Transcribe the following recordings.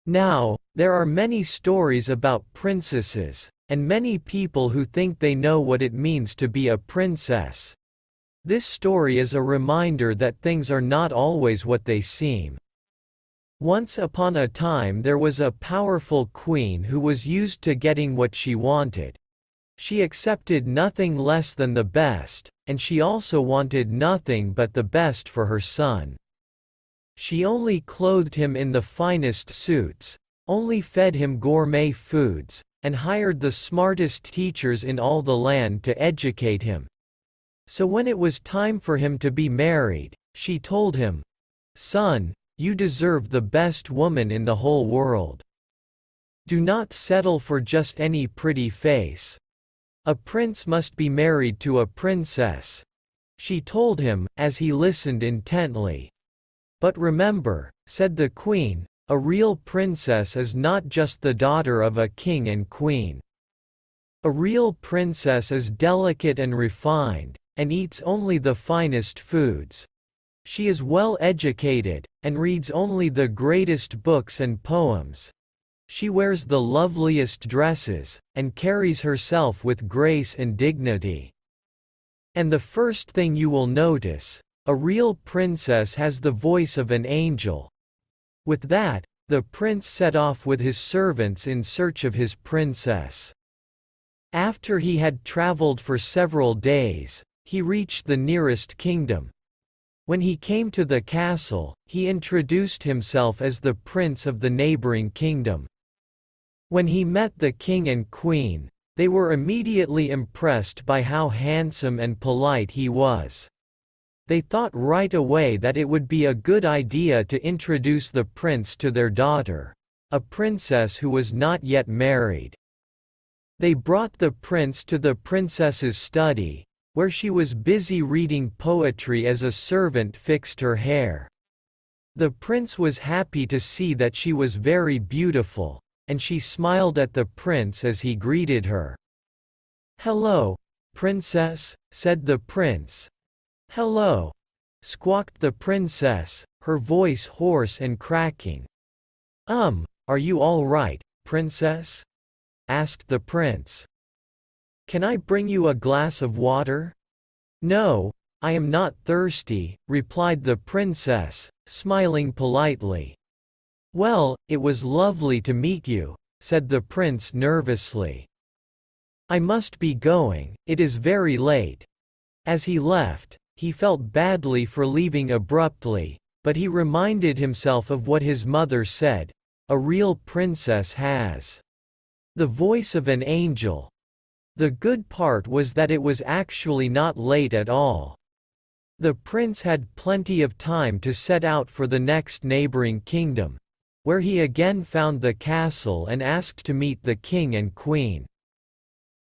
Now, there are many stories about princesses, and many people who think they know what it means to be a princess. This story is a reminder that things are not always what they seem. Once upon a time there was a powerful queen who was used to getting what she wanted. She accepted nothing less than the best, and she also wanted nothing but the best for her son. She only clothed him in the finest suits, only fed him gourmet foods, and hired the smartest teachers in all the land to educate him. So when it was time for him to be married, she told him, "Son, you deserve the best woman in the whole world. Do not settle for just any pretty face. A prince must be married to a princess," she told him, as he listened intently. "But remember," said the queen, "a real princess is not just the daughter of a king and queen. A real princess is delicate and refined, and eats only the finest foods. She is well educated, and reads only the greatest books and poems. She wears the loveliest dresses, and carries herself with grace and dignity. And the first thing you will notice, a real princess has the voice of an angel." With that, the prince set off with his servants in search of his princess. After he had traveled for several days, he reached the nearest kingdom. When he came to the castle, he introduced himself as the prince of the neighboring kingdom. When he met the king and queen, they were immediately impressed by how handsome and polite he was. They thought right away that it would be a good idea to introduce the prince to their daughter, a princess who was not yet married. They brought the prince to the princess's study, where she was busy reading poetry as a servant fixed her hair. The prince was happy to see that she was very beautiful, and she smiled at the prince as he greeted her. "Hello, princess," said the prince. "Hello," squawked the princess, her voice hoarse and cracking. Are you all right, princess?" asked the prince. "Can I bring you a glass of water?" "No, I am not thirsty," replied the princess, smiling politely. "Well, it was lovely to meet you," said the prince nervously. "I must be going, it is very late." As he left, he felt badly for leaving abruptly, but he reminded himself of what his mother said, "A real princess has the voice of an angel." The good part was that it was actually not late at all. The prince had plenty of time to set out for the next neighboring kingdom, where he again found the castle and asked to meet the king and queen.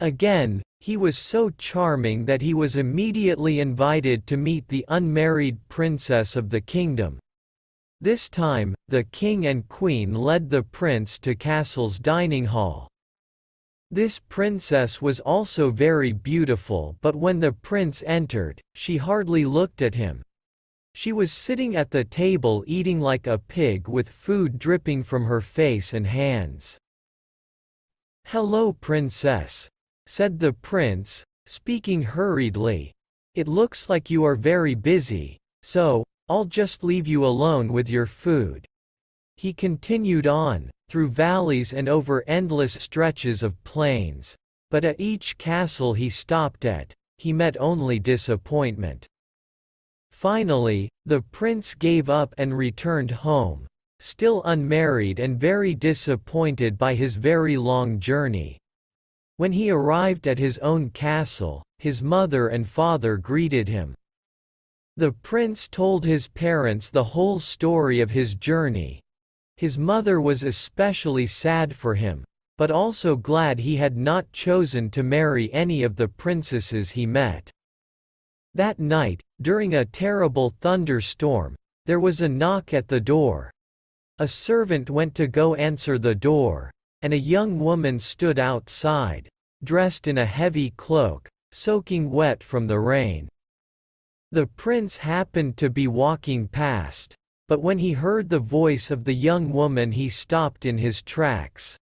Again, he was so charming that he was immediately invited to meet the unmarried princess of the kingdom. This time, the king and queen led the prince to castle's dining hall. This princess was also very beautiful, but when the prince entered, she hardly looked at him. She was sitting at the table eating like a pig with food dripping from her face and hands. "Hello, princess," said the prince, speaking hurriedly. "It looks like you are very busy, so I'll just leave you alone with your food." He continued on, through valleys and over endless stretches of plains, but at each castle he stopped at, he met only disappointment. Finally, the prince gave up and returned home, still unmarried and very disappointed by his very long journey. When he arrived at his own castle, his mother and father greeted him. The prince told his parents the whole story of his journey. His mother was especially sad for him, but also glad he had not chosen to marry any of the princesses he met. That night, during a terrible thunderstorm, there was a knock at the door. A servant went to go answer the door, and a young woman stood outside, dressed in a heavy cloak, soaking wet from the rain. The prince happened to be walking past, But when he heard the voice of the young woman he stopped in his tracks.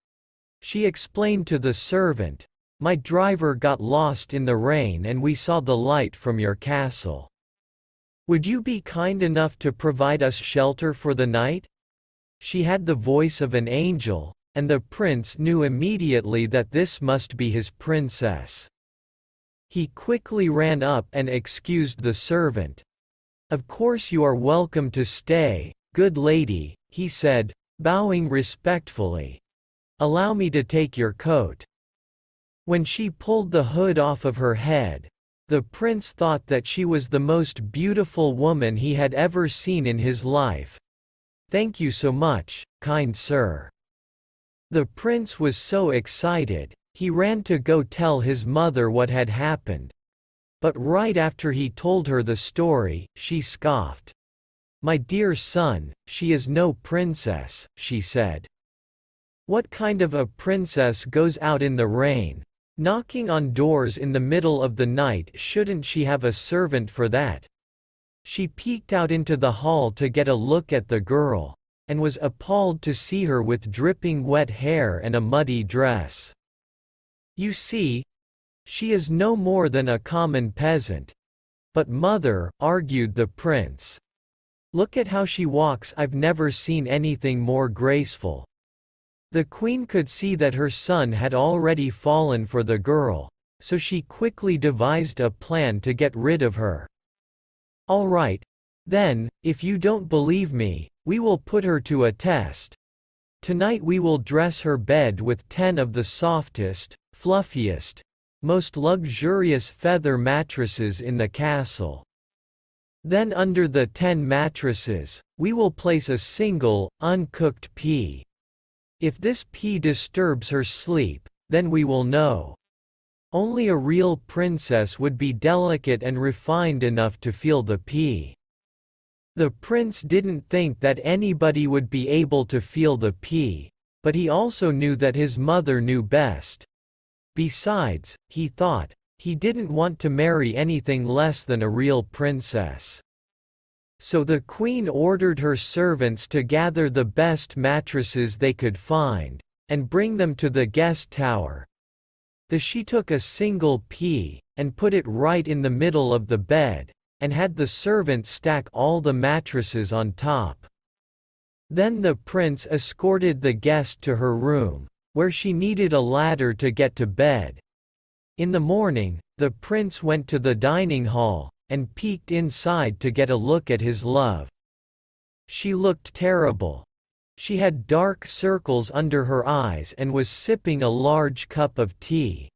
She explained to the servant, "My driver got lost in the rain and we saw the light from your castle. Would you be kind enough to provide us shelter for the night?" She had the voice of an angel, and the prince knew immediately that this must be his princess. He quickly ran up and excused the servant. "Of course you are welcome to stay, good lady," he said, bowing respectfully. "Allow me to take your coat." When she pulled the hood off of her head, the prince thought that she was the most beautiful woman he had ever seen in his life. "Thank you so much, kind sir." The prince was so excited, he ran to go tell his mother what had happened. But right after he told her the story, she scoffed. "My dear son, she is no princess," she said. "What kind of a princess goes out in the rain, knocking on doors in the middle of the night? Shouldn't she have a servant for that?" She peeked out into the hall to get a look at the girl, and was appalled to see her with dripping wet hair and a muddy dress. "You see, she is no more than a common peasant." "But mother," argued the prince, "look at how she walks. I've never seen anything more graceful." The queen could see that her son had already fallen for the girl, so she quickly devised a plan to get rid of her. "All right, then, if you don't believe me, we will put her to a test. Tonight we will dress her bed with 10 of the softest, fluffiest, most luxurious feather mattresses in the castle. Then under the 10 mattresses, we will place a single, uncooked pea. If this pea disturbs her sleep, then we will know. Only a real princess would be delicate and refined enough to feel the pea." The prince didn't think that anybody would be able to feel the pea, but he also knew that his mother knew best. Besides, he thought, he didn't want to marry anything less than a real princess. So the queen ordered her servants to gather the best mattresses they could find, and bring them to the guest tower. She took a single pea, and put it right in the middle of the bed, and had the servant stack all the mattresses on top. Then the prince escorted the guest to her room, where she needed a ladder to get to bed. In the morning, the prince went to the dining hall, and peeked inside to get a look at his love. She looked terrible. She had dark circles under her eyes and was sipping a large cup of tea.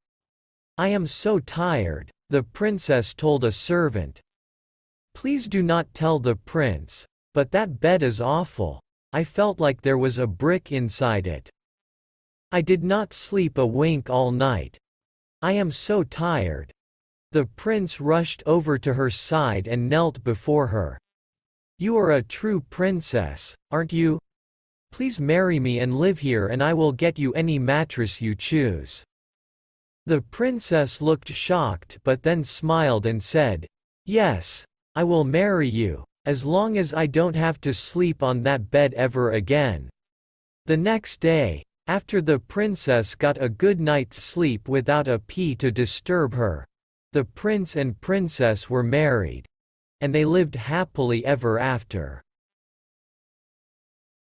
"I am so tired," the princess told a servant. "Please do not tell the prince, but that bed is awful. I felt like there was a brick inside it. I did not sleep a wink all night. I am so tired." The prince rushed over to her side and knelt before her. "You are a true princess, aren't you? Please marry me and live here and I will get you any mattress you choose." The princess looked shocked but then smiled and said, "Yes, I will marry you, as long as I don't have to sleep on that bed ever again." The next day, after the princess got a good night's sleep without a pea to disturb her, the prince and princess were married. And they lived happily ever after.